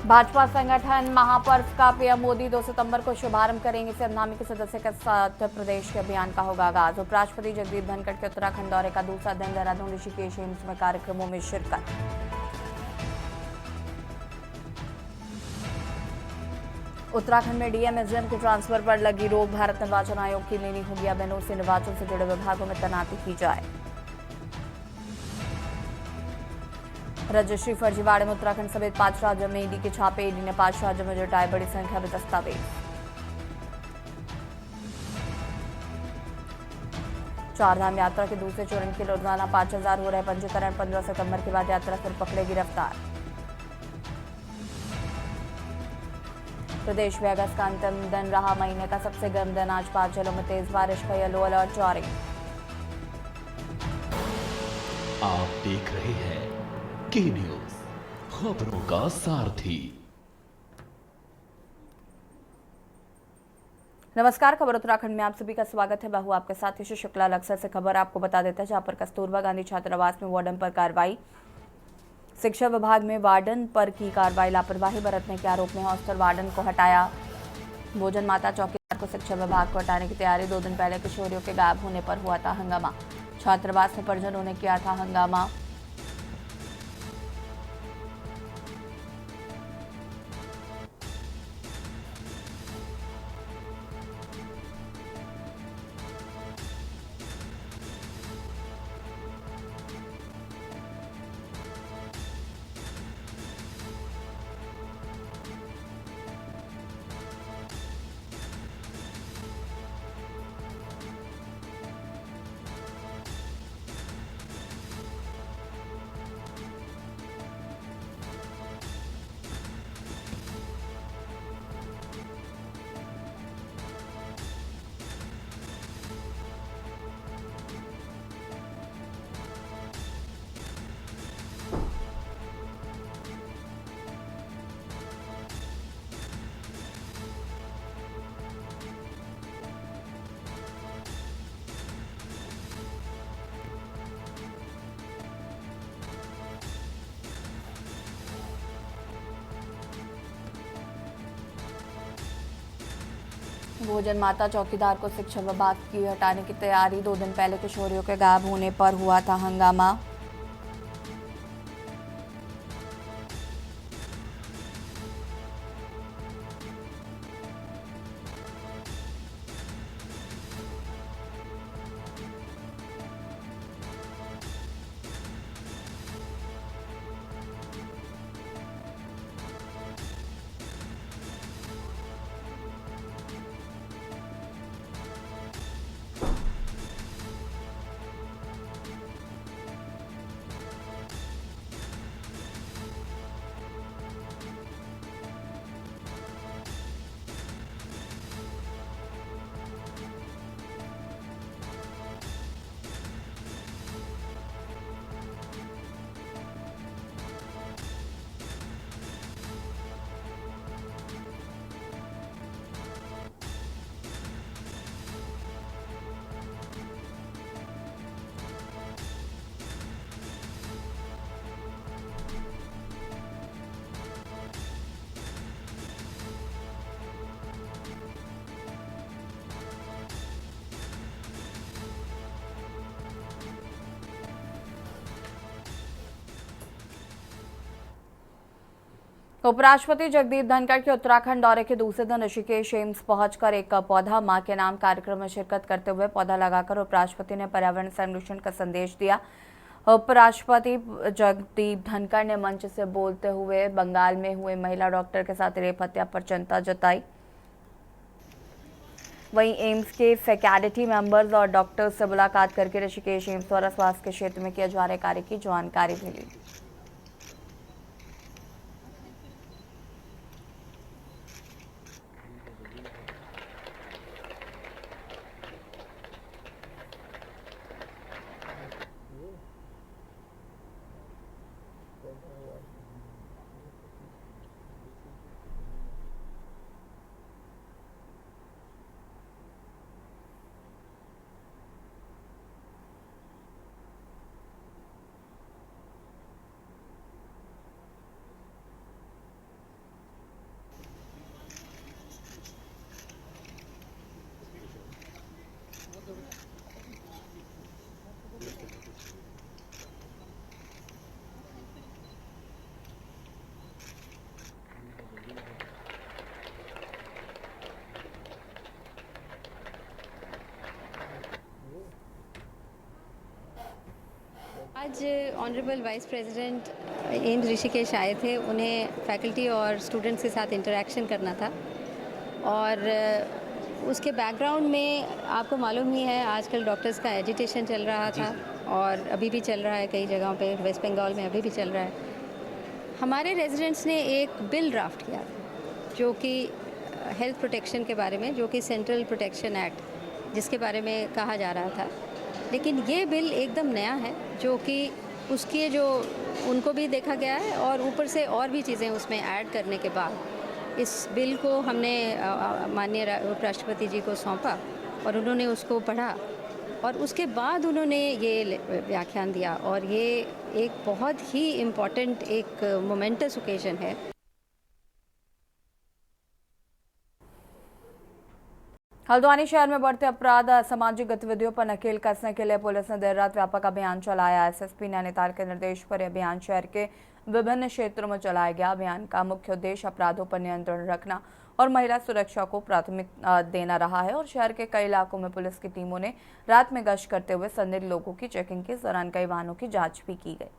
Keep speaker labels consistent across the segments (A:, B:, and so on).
A: भाजपा संगठन महापर्व का पीएम मोदी 2 सितंबर को शुभारंभ करेंगे। सेनामी के सदस्य के साथ प्रदेश के अभियान का होगा आगाज। उपराष्ट्रपति जगदीप धनखड़ के उत्तराखंड दौरे का दूसरा दिन, देहरादून ऋषिकेश एम्स में कार्यक्रमों में शिरकत। उत्तराखंड में डीएम एसडीएम के ट्रांसफर पर लगी रोक, भारत निर्वाचन आयोग की लेनी होगी अब एनओसी, निर्वाचन से जुड़े विभागों में तैनाती की जाए। रजिस्ट्री फर्जीवाड़े में उत्तराखंड समेत 5 राज्यों में ईडी के छापे, ईडी ने 5 राज्यों में जुटाए बड़ी संख्या में दस्तावेज। चारधाम यात्रा के दूसरे चरण के लिए रोजाना 5,000 हो रहे पंजीकरण, 15 सितंबर के बाद यात्रा फिर पकड़ेगी रफ्तार। प्रदेश में अगस्त का अंतिम दिन रहा महीने का सबसे गर्म दिन, आज 5 जिलों में तेज बारिश का येलो अलर्ट जारी।
B: आप देख रहे हैं के न्यूज, खबरों का सारथी।
A: नमस्कार, खबर उत्तराखंड में आप सभी का स्वागत है। मैं हूं आपके साथ यशु शुक्ला। अक्सर से खबर आपको बता देता है, जहां पर कस्तूरबा गांधी छात्रावास में वार्डन पर कार्रवाई। शिक्षा विभाग में वार्डन पर की कार्रवाई, लापरवाही बरतने के आरोप में हॉस्टल वार्डन को हटाया। भोजन माता चौकीदार को शिक्षा विभाग को हटाने की तैयारी, 2 दिन पहले किशोरियों के गायब होने पर हुआ था हंगामा। छात्रावास में परिजनों ने किया था हंगामा। भोजन माता चौकीदार को शिक्षा विभाग की हटाने की तैयारी, 2 दिन पहले किशोरियों के गायब होने पर हुआ था हंगामा। उपराष्ट्रपति जगदीप धनखड़ के उत्तराखंड दौरे के दूसरे दिन ऋषिकेश एम्स पहुंचकर एक पौधा मां के नाम कार्यक्रम में शिरकत करते हुए पौधा लगाकर उपराष्ट्रपति ने पर्यावरण संरक्षण का संदेश दिया। उपराष्ट्रपति जगदीप धनखड़ ने मंच से बोलते हुए बंगाल में हुए महिला डॉक्टर के साथ रेप हत्या पर चिंता जताई। वहीं एम्स के फैकल्टी मेंबर्स और डॉक्टर्स से मुलाकात करके ऋषिकेश एम्स द्वारा स्वास्थ्य के क्षेत्र में किए जा रहे कार्य की जानकारी भी ली।
C: आज honourable vice president AIIMS Rishikesh आए थे। उन्हें फैकल्टी और स्टूडेंट्स के साथ इंटरेक्शन करना था और उसके बैकग्राउंड में आपको मालूम ही है आजकल डॉक्टर्स का एजिटेशन चल रहा था और अभी भी चल रहा है कई जगहों पे, वेस्ट बंगाल में अभी भी चल रहा है। हमारे रेजिडेंट्स ने एक बिल ड्राफ्ट किया जो कि हेल्थ प्रोटेक्शन के बारे में, जो कि सेंट्रल प्रोटेक्शन एक्ट जिसके बारे में कहा जा रहा था, लेकिन ये बिल एकदम नया है जो कि उसके जो उनको भी देखा गया है और ऊपर से और भी चीज़ें उसमें ऐड करने के बाद इस बिल को हमने माननीय उपराष्ट्रपति जी को सौंपा और उन्होंने उसको पढ़ा और उसके बाद उन्होंने ये व्याख्यान दिया और ये एक बहुत ही इम्पॉर्टेंट एक मोमेंटस ओकेजन है।
A: हल्द्वानी शहर में बढ़ते अपराध असामाजिक गतिविधियों पर नकेल कसने के लिए पुलिस ने देर रात व्यापक अभियान चलाया। एसएसपी नैनीताल के निर्देश पर यह अभियान शहर के विभिन्न क्षेत्रों में चलाया गया। अभियान का मुख्य उद्देश्य अपराधों पर नियंत्रण रखना और महिला सुरक्षा को प्राथमिकता देना रहा है और शहर के कई इलाकों में पुलिस की टीमों ने रात में गश्त करते हुए संदिग्ध लोगों की चेकिंग के दौरान कई वाहनों की जाँच भी की गई।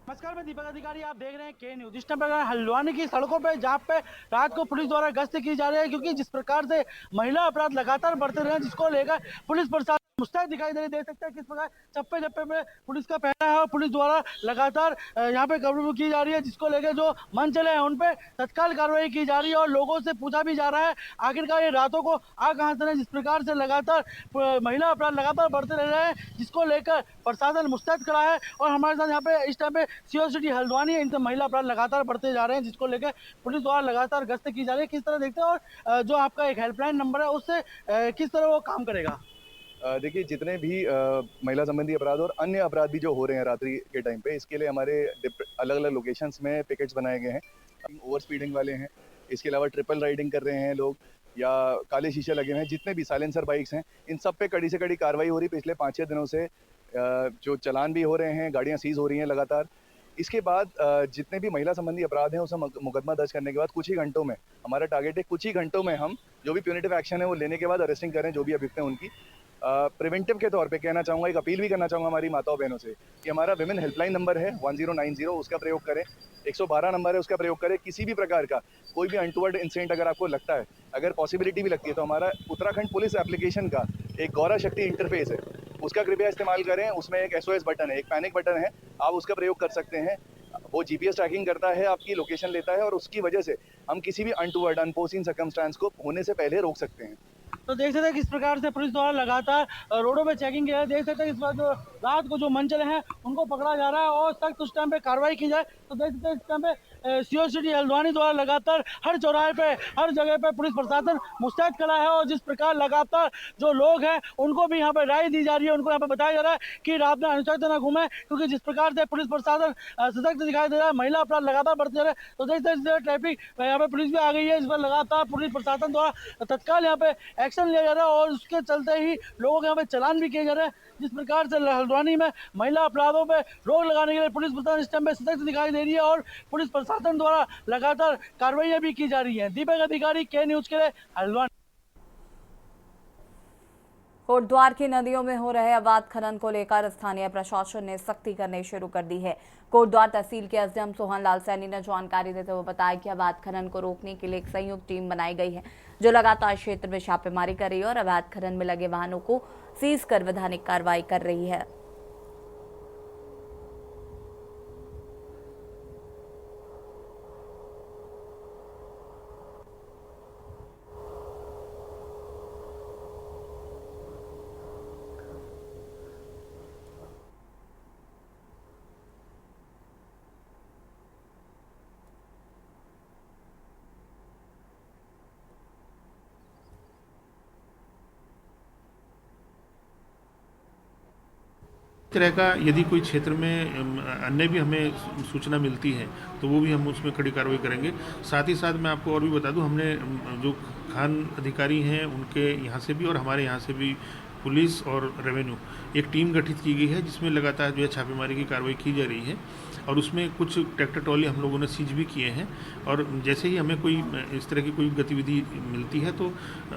D: नमस्कार, मैं दीपक अधिकारी, आप देख रहे हैं के न्यूज। इस टाइम पर हल्द्वानी की सड़कों पर जहाँ पे रात को पुलिस द्वारा गश्त की जा रही है, क्योंकि जिस प्रकार से महिला अपराध लगातार बढ़ते रहे, जिसको लेकर पुलिस प्रशासन मुस्तैद दिखाई दे रही। देख सकते हैं किस प्रकार चप्पे चप्पे में पुलिस का पहना है और पुलिस द्वारा लगातार यहाँ पे कवरेज की जा रही है, जिसको लेकर जो मन चले हैं उन पे तत्काल कार्रवाई की जा रही है और लोगों से पूछा भी जा रहा है आखिरकार ये रातों को आ कहाँ से, जिस प्रकार से लगातार महिला अपराध लगातार बढ़ते रह रहे हैं, जिसको लेकर प्रशासन मुस्तैद खड़ा है। और हमारे साथ यहाँ पे इस टाइम पे सीओ सिटी हल्द्वानी है, इनसे महिला अपराध लगातार बढ़ते जा रहे हैं, जिसको लेकर पुलिस द्वारा लगातार गश्त की जा रही है। किस तरह देखते हैं और जो आपका एक हेल्पलाइन नंबर है उससे किस तरह वो काम करेगा?
E: देखिए, जितने भी महिला संबंधी अपराध और अन्य अपराध भी जो हो रहे हैं रात्रि के टाइम पे, इसके लिए हमारे अलग अलग लोकेशंस में पिकेट्स बनाए गए हैं। ओवर स्पीडिंग वाले हैं, इसके अलावा ट्रिपल राइडिंग कर रहे हैं लोग, या काले शीशे लगे हुए हैं, जितने भी साइलेंसर बाइक्स हैं, इन सब पे कड़ी से कड़ी कार्रवाई हो रही है। पिछले 5-6 दिनों से जो चालान भी हो रहे हैं, गाड़ियाँ सीज हो रही हैं लगातार। इसके बाद जितने भी महिला संबंधी अपराध हैं उसे मुकदमा दर्ज करने के बाद कुछ ही घंटों में, हमारा टारगेट है कुछ ही घंटों में हम जो भी प्यूनिटिव एक्शन है वो लेने के बाद अरेस्टिंग करें जो भी अभियुक्त हैं उनकी। प्रिवेंटिव के तौर पे कहना चाहूँगा, एक अपील भी करना चाहूँगा हमारी माताओं बहनों से कि हमारा विमेन हेल्पलाइन नंबर है 1090, उसका प्रयोग करें। 112 नंबर है, उसका प्रयोग करें। किसी भी प्रकार का कोई भी अनटूवर्ड इंसिडेंट अगर आपको लगता है, अगर पॉसिबिलिटी भी लगती है, तो हमारा उत्तराखंड पुलिस एप्लीकेशन का एक गौरा शक्ति इंटरफेस है, उसका कृपया इस्तेमाल करें। उसमें एक SOS बटन है, एक पैनिक बटन है, आप उसका प्रयोग कर सकते हैं। वो GPS ट्रैकिंग करता है, आपकी लोकेशन लेता है और उसकी वजह से हम किसी भी अनटूवर्ड अनफोर्सीन सर्कमस्टांस को होने से पहले रोक सकते हैं।
D: तो देख सकते हैं किस प्रकार से पुलिस द्वारा लगातार रोडों पे चेकिंग किया है। देख सकते हैं इस बार जो रात को जो मंचले हैं उनको पकड़ा जा रहा है और सख्त उस टाइम पे कार्रवाई की जाए। तो देख सकते हैं इस टाइम पे सीओ सिटी हल्द्वानी द्वारा लगातार हर चौराहे पे, हर जगह पे पुलिस प्रशासन मुस्तैद खड़ा है और जिस प्रकार लगातार जो लोग हैं उनको भी यहाँ पे राय दी जा रही है, उनको यहाँ पे बताया जा रहा है कि रात में अनुचित न घूमे, क्योंकि जिस प्रकार से पुलिस प्रशासन सशक्त दिखाई दे रहा है, महिला अपराध लगातार बढ़ते जा रहे हैं। तो देखते हैं ट्रैफिक यहाँ पे पुलिस भी आ गई है, इस पर लगातार पुलिस प्रशासन द्वारा तत्काल यहाँ पे एक्शन लिया जा रहा है और उसके चलते ही लोगों के यहाँ पे चालान भी किए जा रहे हैं। जिस प्रकार से हल्द्वानी में महिला अपराधों पे रोक लगाने के लिए पुलिस प्रशासन इस टाइम पे सशक्त दिखाई दे रही है और पुलिस प्रशासन द्वारा लगातार कार्रवाई भी की जा रही है। दीपक अधिकारी, के न्यूज के लिए हल्द्वानी।
A: कोटद्वार की नदियों में हो रहे अवैध खनन को लेकर स्थानीय प्रशासन ने सख्ती करनी शुरू कर दी है। कोटद्वार तहसील के एसडीएम सोहन लाल सैनी ने जानकारी देते हुए बताया कि अवैध खनन को रोकने के लिए एक संयुक्त टीम बनाई गई है जो लगातार क्षेत्र में छापेमारी कर रही है और अवैध खनन में लगे वाहनों को सीज कर वैधानिक कार्रवाई कर रही है।
F: तरह का यदि कोई क्षेत्र में अन्य भी हमें सूचना मिलती है तो वो भी हम उसमें कड़ी कार्रवाई करेंगे। साथ ही साथ मैं आपको और भी बता दूं, हमने जो खान अधिकारी हैं उनके यहाँ से भी और हमारे यहाँ से भी पुलिस और रेवेन्यू एक टीम गठित की गई है जिसमें लगातार जो है छापेमारी की कार्रवाई की जा रही है और उसमें कुछ ट्रैक्टर ट्रॉली हम लोगों ने सीज भी किए हैं। और जैसे ही हमें कोई इस तरह की कोई गतिविधि मिलती है तो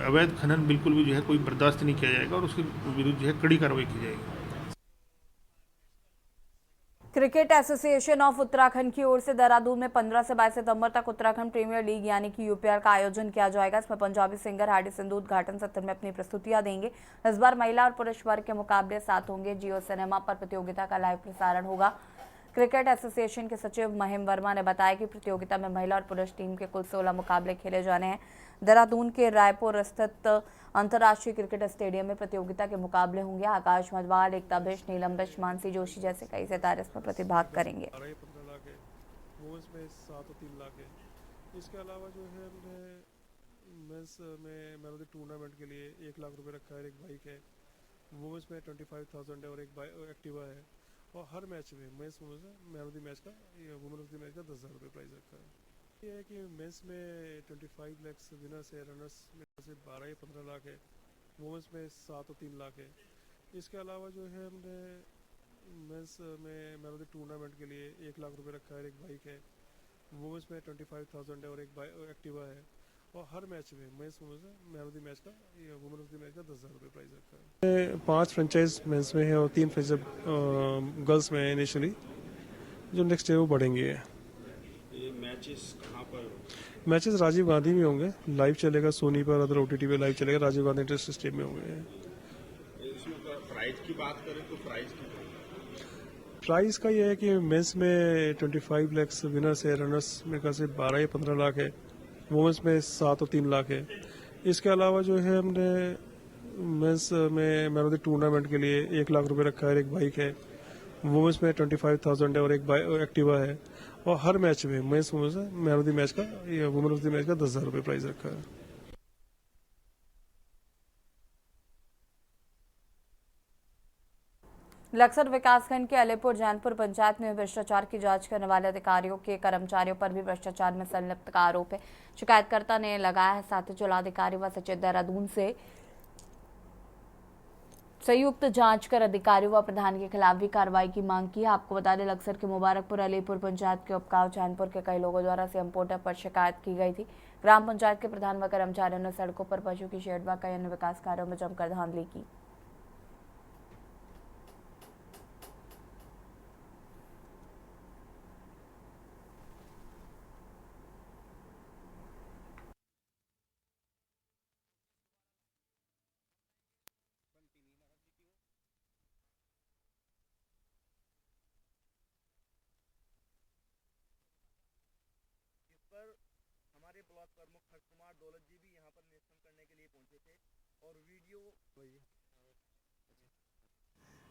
F: अवैध खनन बिल्कुल भी जो है कोई बर्दाश्त नहीं किया जाएगा और उसके विरुद्ध जो है कड़ी कार्रवाई की जाएगी।
A: क्रिकेट एसोसिएशन ऑफ उत्तराखंड की ओर से देहरादून में 15 से 22 सितंबर तक उत्तराखंड प्रीमियर लीग यानी कि यूपीएल का आयोजन किया जाएगा। इसमें पंजाबी सिंगर हाडी सिंधु उद्घाटन सत्र में अपनी प्रस्तुतियां देंगे। इस बार महिला और पुरुष वर्ग के मुकाबले 7 होंगे। जियो सिनेमा पर प्रतियोगिता का लाइव प्रसारण होगा। क्रिकेट एसोसिएशन के सचिव महिम वर्मा ने बताया कि प्रतियोगिता में महिला और पुरुष टीम के कुल 16 मुकाबले खेले जाने हैं। देहरादून के रायपुर स्थित अंतर्राष्ट्रीय क्रिकेट स्टेडियम में प्रतियोगिता के मुकाबले होंगे। आकाश मधवाल, एकता बिष्ट, नीलम बिष्ट, मानसी जोशी जैसे कई सितारे इसमें प्रतिभाग करेंगे।
G: 15 लाख है, वो इसमें 7 और 3 लाख है। इसके अलावा जो है हमने मेंस में मैन ऑफ द टूर्नामेंट के लिए 1 लाख रुपए रखा है। एक बाइक है, वो इसमें 25,000 है और एक एक्टिवा है। और हर मैच में men's man of the match का या वुमेन ऑफ द मैच का 10,000 रुपये प्राइज रखा है। ये है कि मेंस में 25 लाख विनर्स है, रनर्स में से 12 या 15 लाख है, वुमेन्स में 7 और 3 लाख है। इसके अलावा जो है हमने मेंस में मैन ऑफ द टूर्नामेंट के लिए 1 लाख रुपए रखा है। एक बाइक है, वो इसमें 25,000 है और एक एक्टिवा है। और हर मैच में men's man of the match का या वुमेन ऑफ द मैच का 10,000 रुपये प्राइज रखा है। 5 फ्रेंचाइज मेंस में है और 3 फ्रेंचाइज गर्ल्स में है इनिशियली, जो नेक्स्ट है वो बढ़ेंगे।
H: ये मैचेस कहाँ पर?
G: मैचेस राजीव गांधी में होंगे, लाइव चलेगा सोनी पर, अदर ओटीटी पे लाइव चलेगा। राजीव गांधी इंटर स्टेडियम में होंगे।
H: इसमें प्राइज की बात करें तो
G: प्राइस का ये है कि मेंस में 25 लाख विनर्स है, रनर्स में का से 12 या 15 लाख है, वुमेन्स में 7 और 3 लाख है। इसके अलावा जो है हमने मेंस में मैन ऑफ द टूर्नामेंट के लिए 1 लाख रुपए रखा है। एक बाइक है, वुमेन्स में 25,000 है और एक एक्टिवा है। और हर मैच में men's man of the match का या वुमेन ऑफ द मैच का 10,000 रुपये प्राइज रखा है।
A: लक्सर विकासखंड के अलीपुर जैनपुर पंचायत में भ्रष्टाचार की जांच करने वाले अधिकारियों के कर्मचारियों पर भी भ्रष्टाचार में संलिप्त का आरोप है। शिकायतकर्ता ने लगाया है। साथ ही जिलाधिकारी व सचिव देहरादून से संयुक्त जांच कर अधिकारियों व प्रधान के खिलाफ भी कार्रवाई की मांग की है। आपको बता दें, लक्सर के मुबारकपुर अलीपुर पंचायत के उपगांव चैनपुर के कई लोगों द्वारा सीएम पोर्टल पर शिकायत की गई थी। ग्राम पंचायत के प्रधान व कर्मचारियों ने सड़कों पर पशु की शेड व कई अन्य विकास कार्यों में जमकर धांधली की।
I: हमारे ब्लॉक प्रमुख खर्च कुमार दौलत जी भी यहाँ पर निरीक्षण करने के लिए पहुंचे थे और वीडियो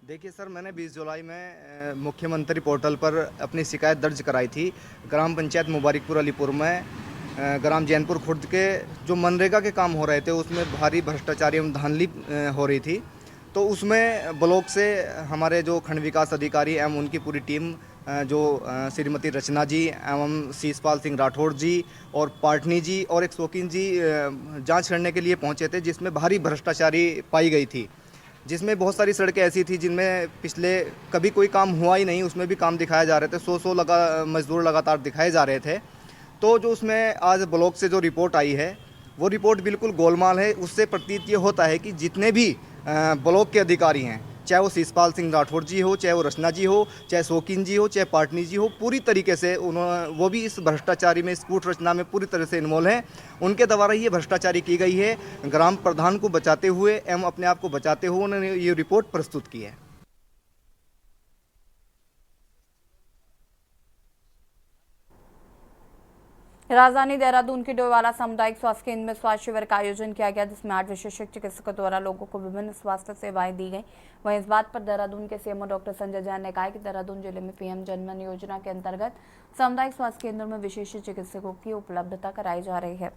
I: देखिए सर, मैंने 20 जुलाई में मुख्यमंत्री पोर्टल पर अपनी शिकायत दर्ज कराई थी। ग्राम पंचायत मुबारकपुर अलीपुर में ग्राम जैनपुर खुर्द के जो मनरेगा के काम हो रहे थे उसमें भारी भ्रष्टाचारी एवं धांधली हो रही थी। तो उसमें ब्लॉक से हमारे जो खंड विकास अधिकारी एवं उनकी पूरी टीम जो श्रीमती रचना जी एवं शीशपाल सिंह राठौड़ जी और पाटनी जी और एक शौकीन जी जांच करने के लिए पहुंचे थे, जिसमें भारी भ्रष्टाचारी पाई गई थी। जिसमें बहुत सारी सड़कें ऐसी थी जिनमें पिछले कभी कोई काम हुआ ही नहीं, उसमें भी काम दिखाए जा रहे थे। 100 मजदूर लगातार दिखाए जा रहे थे। तो जो उसमें आज ब्लॉक से जो रिपोर्ट आई है वो रिपोर्ट बिल्कुल गोलमाल है। उससे प्रतीत ये होता है कि जितने भी ब्लॉक के अधिकारी हैं, चाहे वो शीशपाल सिंह राठौड़ जी हो, चाहे वो रचना जी हो, चाहे शौकीन जी हो, चाहे पाटनी जी हो, पूरी तरीके से वो भी इस भ्रष्टाचारी में, इस कूट रचना में पूरी तरह से इन्वॉल्व हैं। उनके द्वारा ये भ्रष्टाचारी की गई है। ग्राम प्रधान को बचाते हुए एवं अपने आप को बचाते हुए उन्होंने ये रिपोर्ट प्रस्तुत की है।
A: राजधानी देहरादून के डोईवाला सामुदायिक स्वास्थ्य केंद्र में स्वास्थ्य शिविर का आयोजन किया गया, जिसमें 8 विशेषज्ञ चिकित्सकों द्वारा लोगों को विभिन्न स्वास्थ्य सेवाएं दी गई। वहीं इस बात पर देहरादून के सीएमओ डॉक्टर संजय जैन ने कहा कि देहरादून जिले में पीएम जनमन योजना के अंतर्गत सामुदायिक स्वास्थ्य केंद्रों में विशेष चिकित्सकों की उपलब्धता कराई जा रही है।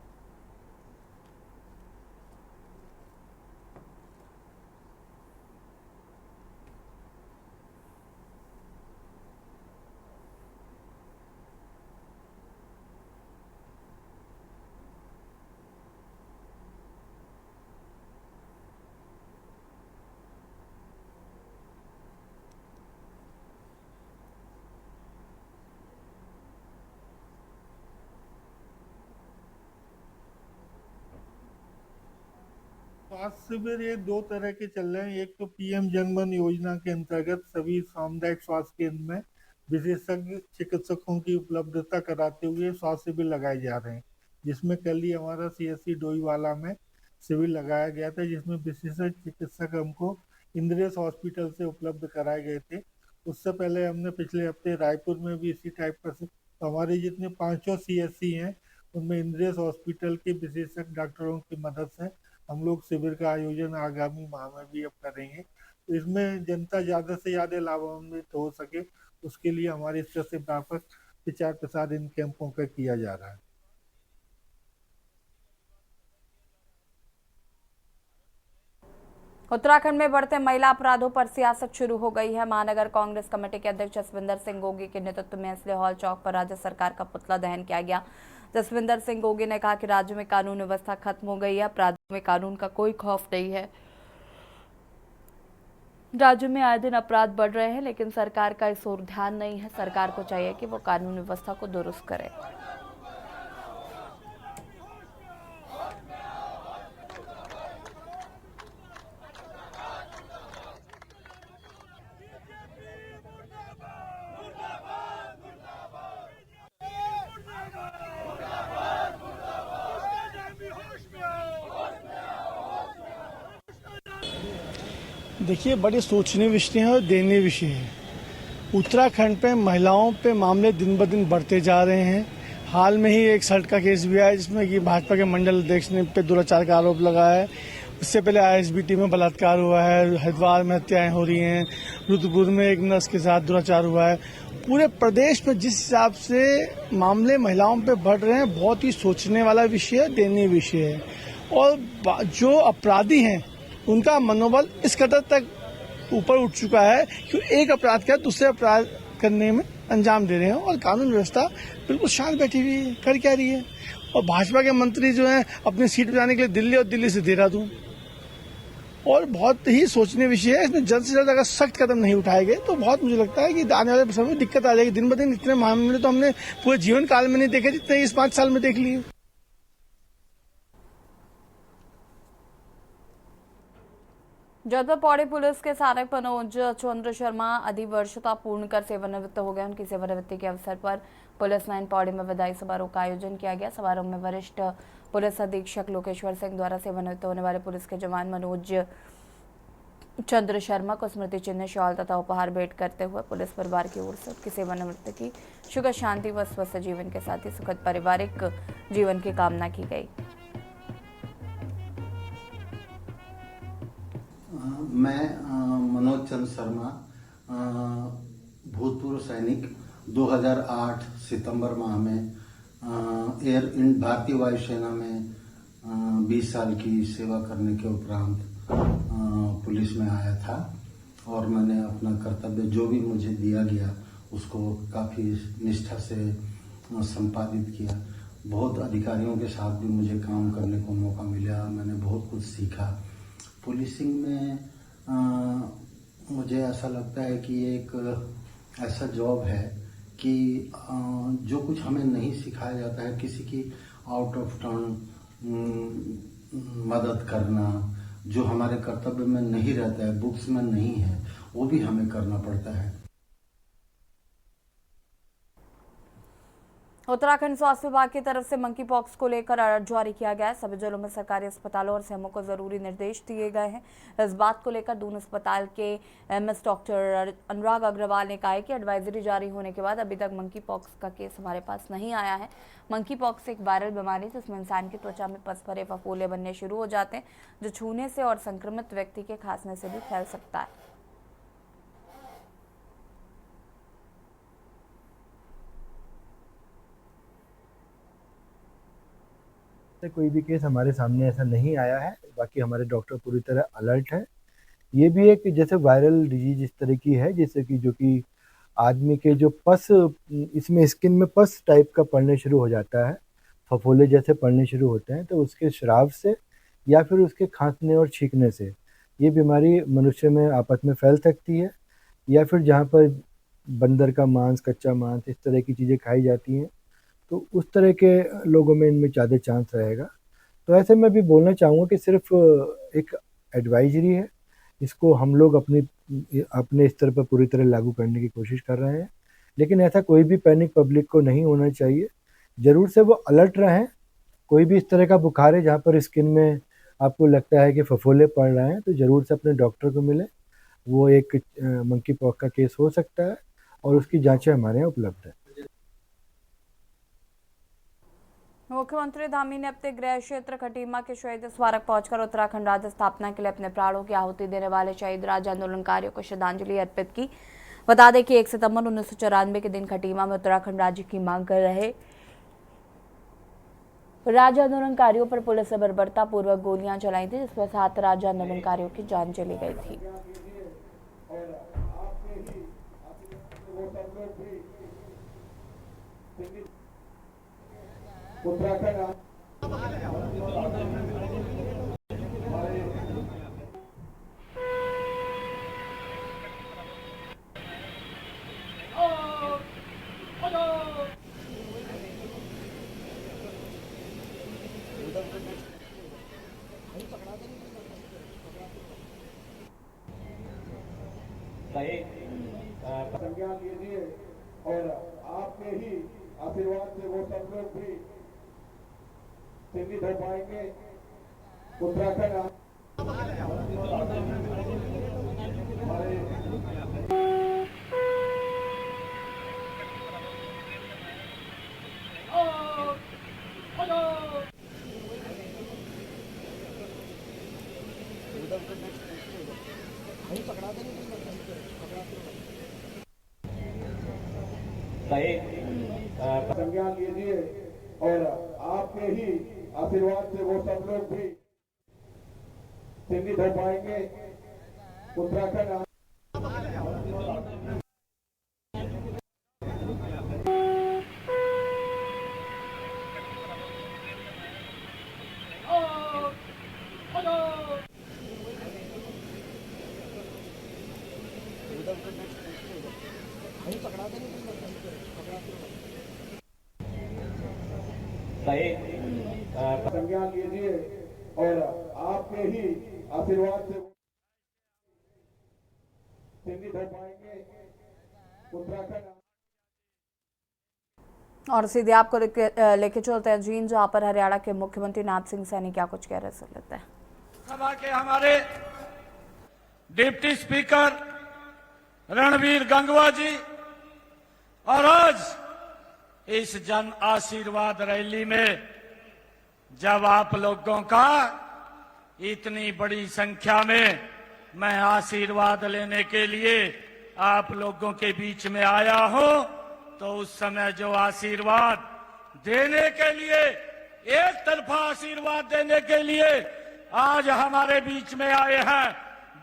J: स्वास्थ्य शिविर ये 2 तरह के चल रहे हैं। एक तो पीएम जनमन योजना के अंतर्गत सभी सामुदायिक स्वास्थ्य केंद्र में विशेषज्ञ चिकित्सकों की उपलब्धता कराते हुए स्वास्थ्य शिविर लगाए जा रहे हैं, जिसमें कल ही हमारा CSC डोईवाला में शिविर लगाया गया था, जिसमें विशेषज्ञ चिकित्सक हमको इंद्रेश हॉस्पिटल से उपलब्ध कराए गए थे। उससे पहले हमने पिछले हफ्ते रायपुर में भी इसी टाइप का हमारे जितने 500 CSC हैं उनमें इंद्रेश हॉस्पिटल के विशेषज्ञ डॉक्टरों की मदद से हम लोग शिविर का आयोजन आगामी माह में भी अब करेंगे। तो इसमें जनता ज़्यादा से ज़्यादा लाभान्वित हो सके, उसके लिए हमारी स्तर से व्यापक प्रचार प्रसार इन कैंपों का किया जा रहा है।
A: उत्तराखंड में बढ़ते महिला अपराधों पर सियासत शुरू हो गई है। महानगर कांग्रेस कमेटी के अध्यक्ष जसविंदर सिंह गोगी के नेतृत्व में इसलिए हॉल चौक पर राज्य सरकार का पुतला दहन किया गया। जसविंदर सिंह गोगी ने कहा कि राज्य में कानून व्यवस्था खत्म हो गई है, अपराधियों में कानून का कोई खौफ नहीं है। राज्य में आए दिन अपराध बढ़ रहे हैं, लेकिन सरकार का इस ओर ध्यान नहीं है। सरकार को चाहिए कि वो कानून व्यवस्था को दुरुस्त करे।
D: देखिए, बड़े सोचनीय विषय है और दयनीय विषय है। उत्तराखंड पे महिलाओं पे मामले दिन ब दिन बढ़ते जा रहे हैं। हाल में ही एक सल्ट का केस भी आया जिसमें कि भाजपा के मंडल अध्यक्ष ने पे दुराचार का आरोप लगा है। उससे पहले ISBT में बलात्कार हुआ है, हरिद्वार में हत्याएं हो रही हैं, रुद्रपुर में एक नर्स के साथ दुराचार हुआ है। पूरे प्रदेश में जिस हिसाब से मामले महिलाओं पे बढ़ रहे हैं, बहुत ही सोचने वाला विषय है, दयनीय विषय है। और जो अपराधी हैं उनका मनोबल इस कदर तक ऊपर उठ चुका है कि एक अपराध का दूसरे अपराध करने में अंजाम दे रहे हैं और कानून व्यवस्था बिल्कुल शांत बैठी हुई है, कर क्या रही है। और भाजपा के मंत्री जो हैं अपनी सीट पर जाने के लिए दिल्ली और दिल्ली से देहरादून, और बहुत ही सोचनीय विषय है। इसमें जल्द से जल्द अगर सख्त कदम नहीं उठाए गए तो बहुत मुझे लगता है कि आने वाले समय में दिक्कत आ जाएगी। दिन ब दिन इतने मामले तो हमने पूरे जीवन काल में नहीं देखे जितने इस 5 साल में देख लिए।
A: जोधपुर पौड़ी पुलिस के सहायक मनोज चंद्र शर्मा अधिवर्षता पूर्ण कर सेवानिवृत्त हो गए। उनकी सेवानिवृत्ति के अवसर पर पुलिस लाइन पौड़ी में विदाई समारोह का आयोजन किया गया। समारोह में वरिष्ठ पुलिस अधीक्षक लोकेश्वर सिंह द्वारा सेवानिवृत्त होने वाले पुलिस के जवान मनोज चंद्र शर्मा को स्मृति चिन्ह, शॉल तथा उपहार भेंट करते हुए पुलिस परिवार की ओर से उनकी सेवानिवृत्ति की सुख शांति व स्वस्थ जीवन के साथ ही सुखद पारिवारिक जीवन की कामना की गई।
K: मैं मनोज चंद्र शर्मा, भूतपूर्व सैनिक, 2008 सितंबर माह में भारतीय वायुसेना में 20 साल की सेवा करने के उपरांत पुलिस में आया था और मैंने अपना कर्तव्य जो भी मुझे दिया गया उसको काफ़ी निष्ठा से संपादित किया। बहुत अधिकारियों के साथ भी मुझे काम करने को मौका मिला, मैंने बहुत कुछ सीखा। पुलिसिंग में मुझे ऐसा लगता है कि एक ऐसा जॉब है कि जो कुछ हमें नहीं सिखाया जाता है, किसी की आउट ऑफ टर्न मदद करना, जो हमारे कर्तव्य में नहीं रहता है, बुक्स में नहीं है, वो भी हमें करना पड़ता है।
A: उत्तराखंड स्वास्थ्य विभाग की तरफ से मंकी पॉक्स को लेकर अलर्ट जारी किया गया है। सभी जिलों में सरकारी अस्पतालों और सीएमओ को जरूरी निर्देश दिए गए हैं। इस बात को लेकर दून अस्पताल के MS डॉक्टर अनुराग अग्रवाल ने कहा है कि एडवाइजरी जारी होने के बाद अभी तक मंकी पॉक्स का केस हमारे पास नहीं आया है। मंकी पॉक्स एक वायरल बीमारी जिसमें इंसान की त्वचा में पस भरे फफोले बनने शुरू हो जाते हैं, जो छूने से और संक्रमित व्यक्ति के खांसने से भी फैल सकता है।
L: कोई भी केस हमारे सामने ऐसा नहीं आया है। बाकी हमारे डॉक्टर पूरी तरह अलर्ट है। ये भी एक जैसे वायरल डिजीज इस तरह की है जैसे कि जो कि आदमी के जो पस, इसमें स्किन में पस टाइप का पड़ने शुरू हो जाता है, फफोले जैसे पड़ने शुरू होते हैं, तो उसके श्राव से या फिर उसके खांसने और छींकने से ये बीमारी मनुष्य में आपस में फैल सकती है। या फिर जहाँ पर बंदर का मांस, कच्चा मांस, इस तरह की चीज़ें खाई जाती हैं तो उस तरह के लोगों में इनमें ज़्यादा चांस रहेगा। तो ऐसे मैं भी बोलना चाहूँगा कि सिर्फ एक एडवाइजरी है, इसको हम लोग अपने स्तर पर पूरी तरह लागू करने की कोशिश कर रहे हैं। लेकिन ऐसा कोई भी पैनिक पब्लिक को नहीं होना चाहिए। ज़रूर से वो अलर्ट रहें। कोई भी इस तरह का बुखार है जहाँ पर स्किन में आपको लगता है कि फफोले पड़ रहे हैं, तो ज़रूर से अपने डॉक्टर को मिलें। वो एक मंकी पॉक्स का केस हो सकता है और उसकी जांचें हमारे यहाँ उपलब्ध है।
A: मुख्यमंत्री धामी ने अपने गृह क्षेत्र खटीमा के शहीद स्मारक पहुंचकर उत्तराखंड राज्य स्थापना के लिए अपने प्राणों की आहुति देने वाले शहीद राज्य आंदोलनकारियों को श्रद्धांजलि अर्पित की। बता दें कि 1 सितंबर 1994 के दिन खटीमा में उत्तराखंड राज्य की मांग कर रहे राज्य आंदोलनकारियों पर पुलिस ने बर्बरतापूर्वक गोलियां चलाई थी, जिसमें 7 राज्य आंदोलनकारियों की जान चली गई थी।
M: संज्ञान लीजिए और आपके ही आशीर्वाद से वो सब लोग भी सीमित हो पाएंगे। उत्तराखंड संज्ञान लीजिए और आपके ही आशीर्वाद से वो सब लोग भी सीमित हो पाएंगे। उत्तराखंड संज्ञान लीजिए और आपके ही आशीर्वाद से सीमित हो पाएंगे। उत्तराखंड
A: और सीधे आपको लेके चलते हैं जींद, जहां पर हरियाणा के मुख्यमंत्री नाथ सिंह सैनी क्या कुछ कह रहे सुन लेते हैं।
N: सभा के हमारे डिप्टी स्पीकर रणवीर गंगवा जी और आज इस जन आशीर्वाद रैली में जब आप लोगों का इतनी बड़ी संख्या में मैं आशीर्वाद लेने के लिए आप लोगों के बीच में आया हूं, तो उस समय जो आशीर्वाद देने के लिए, एक तरफा आशीर्वाद देने के लिए आज हमारे बीच में आए हैं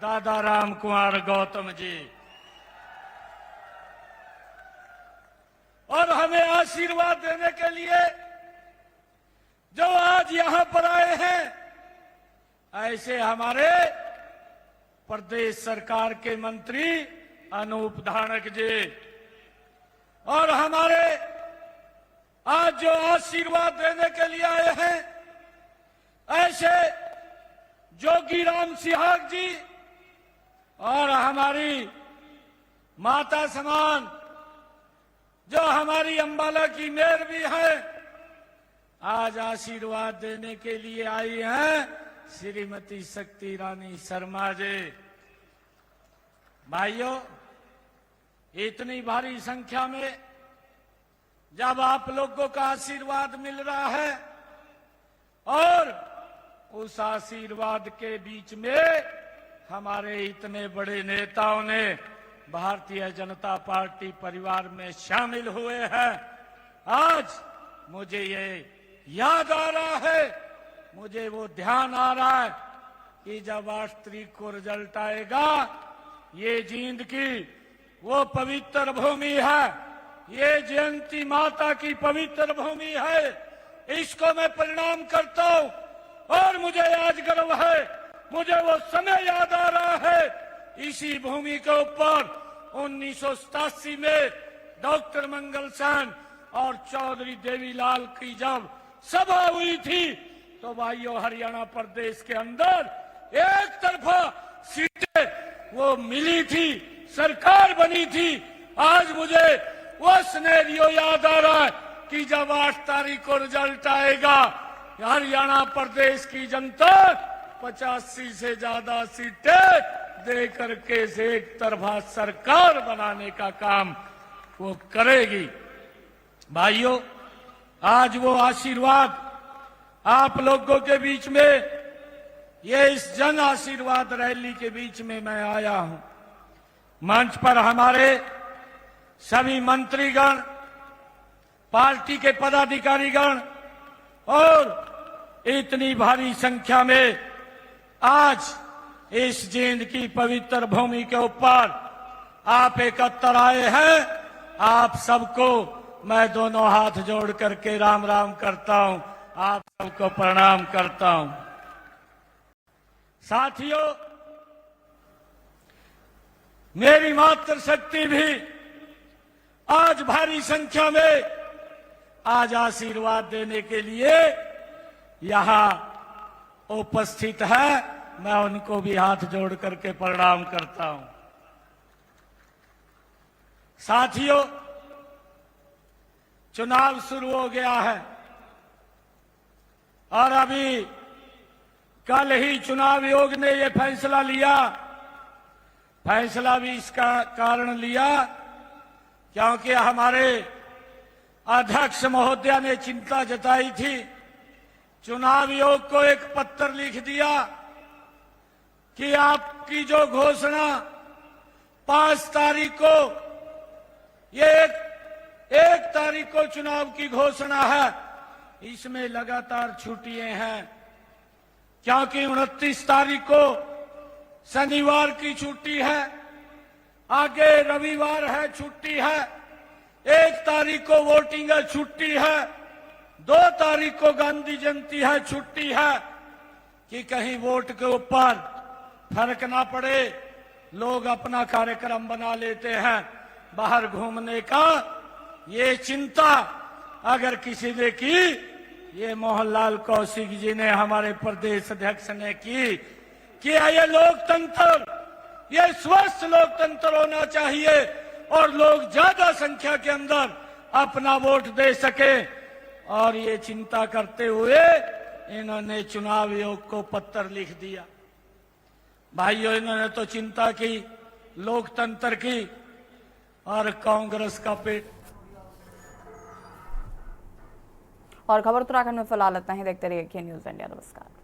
N: दादा राम कुमार गौतम जी, और हमें आशीर्वाद देने के लिए जो आज यहां पर आए हैं ऐसे हमारे प्रदेश सरकार के मंत्री अनूप धानक जी, और हमारे आज जो आशीर्वाद देने के लिए आए हैं ऐसे जोगीराम सिहाग जी, और हमारी माता समान जो हमारी अंबाला की मेयर भी है, आज आशीर्वाद देने के लिए आई हैं श्रीमती शक्ति रानी शर्मा जी। भाइयों, इतनी भारी संख्या में जब आप लोगों का आशीर्वाद मिल रहा है और उस आशीर्वाद के बीच में हमारे इतने बड़े नेताओं ने भारतीय जनता पार्टी परिवार में शामिल हुए हैं, आज मुझे ये याद आ रहा है, मुझे वो ध्यान आ रहा है कि जब 8 तारीख को रिजल्ट आएगा, ये जींद की वो पवित्र भूमि है, ये जयंती माता की पवित्र भूमि है, इसको मैं प्रणाम करता हूं और मुझे आज गर्व है, मुझे वो समय याद आ रहा है। इसी भूमि के ऊपर 1987 में डॉक्टर मंगल सेन और चौधरी देवीलाल की जब सभा हुई थी, तो भाइयों हरियाणा प्रदेश के अंदर एक तरफा सीटें वो मिली थी, सरकार बनी थी। आज मुझे वो सिनेरियो याद आ रहा है कि जब 8 तारीख को रिजल्ट आएगा, हरियाणा प्रदेश की जनता 85 से ज्यादा सीटें दे करके से एक तरफा सरकार बनाने का काम वो करेगी। भाइयों, आज वो आशीर्वाद आप लोगों के बीच में, ये इस जन आशीर्वाद रैली के बीच में मैं आया हूं। मंच पर हमारे सभी मंत्रीगण, पार्टी के पदाधिकारीगण और इतनी भारी संख्या में आज इस जींद की पवित्र भूमि के ऊपर आप एकत्र आए हैं। आप सबको मैं दोनों हाथ जोड़ करके राम राम करता हूं, आप सबको प्रणाम करता हूं। साथियों, मेरी मातृशक्ति भी आज भारी संख्या में आज आशीर्वाद देने के लिए यहां उपस्थित है। मैं उनको भी हाथ जोड़ करके प्रणाम करता हूं। साथियों, चुनाव शुरू हो गया है और अभी कल ही चुनाव आयोग ने ये फैसला लिया। फैसला भी इसका कारण लिया क्योंकि हमारे अध्यक्ष महोदया ने चिंता जताई थी। चुनाव आयोग को एक पत्र लिख दिया कि आपकी जो घोषणा 5 तारीख को, ये एक तारीख को चुनाव की घोषणा है, इसमें लगातार छुट्टियां हैं क्योंकि 29 तारीख को शनिवार की छुट्टी है, आगे रविवार है, छुट्टी है, 1 तारीख को वोटिंग है, छुट्टी है, 2 तारीख को गांधी जयंती है, छुट्टी है, कि कहीं वोट के ऊपर फर्क ना पड़े। लोग अपना कार्यक्रम बना लेते हैं बाहर घूमने का। ये चिंता अगर किसी ने की, ये मोहनलाल कौशिक जी ने, हमारे प्रदेश अध्यक्ष ने की, कि ये लोकतंत्र, ये स्वस्थ लोकतंत्र होना चाहिए और लोग ज्यादा संख्या के अंदर अपना वोट दे सके। और ये चिंता करते हुए इन्होंने चुनाव आयोग को पत्र लिख दिया। भाइयों, इन्होंने तो चिंता की लोकतंत्र की और कांग्रेस का पेट।
A: और खबर उत्तराखंड में फिलहाल इतना ही। देखते रहिए के न्यूज़ इंडिया। नमस्कार।